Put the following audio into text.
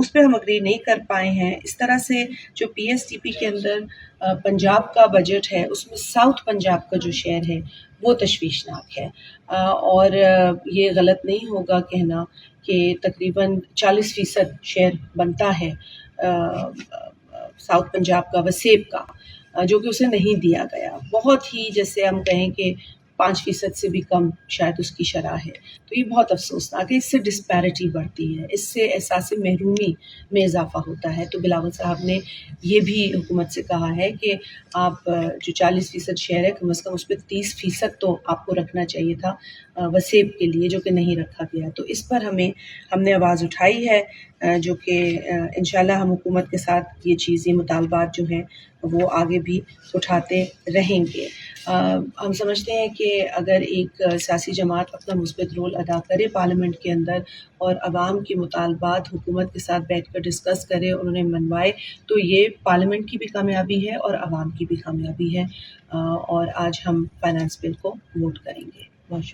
اس پہ ہم اگری نہیں کر پائے ہیں۔ اس طرح سے جو پی ایس ٹی پی کے اندر پنجاب کا بجٹ ہے، اس میں ساؤتھ پنجاب کا جو شیئر ہے وہ تشویشناک ہے، اور یہ غلط نہیں ہوگا کہنا کہ تقریباً 40% شیئر بنتا ہے ساؤتھ پنجاب کا، وسیب کا، جو کہ اسے نہیں دیا گیا۔ بہت ہی، جیسے ہم کہیں کہ 5% سے بھی کم شاید اس کی شرح ہے۔ تو یہ بہت افسوسناک ہے، اس سے ڈسپیرٹی بڑھتی ہے، اس سے احساس محرومی میں اضافہ ہوتا ہے۔ تو بلاول صاحب نے یہ بھی حکومت سے کہا ہے کہ آپ جو 40% شیئر ہے، کم از کم اس پہ 30% تو آپ کو رکھنا چاہیے تھا وسیب کے لیے، جو کہ نہیں رکھا گیا۔ تو اس پر ہم نے آواز اٹھائی ہے، جو کہ انشاءاللہ ہم حکومت کے ساتھ یہ چیزیں، مطالبات جو ہیں وہ آگے بھی اٹھاتے رہیں گے۔ ہم سمجھتے ہیں کہ اگر ایک سیاسی جماعت اپنا مثبت رول ادا کرے پارلیمنٹ کے اندر اور عوام کے مطالبات حکومت کے ساتھ بیٹھ کر ڈسکس کرے، انہوں نے منوائے، تو یہ پارلیمنٹ کی بھی کامیابی ہے اور عوام کی بھی کامیابی ہے، اور آج ہم فائنانس بل کو ووٹ کریں گے۔ بہت شکریہ۔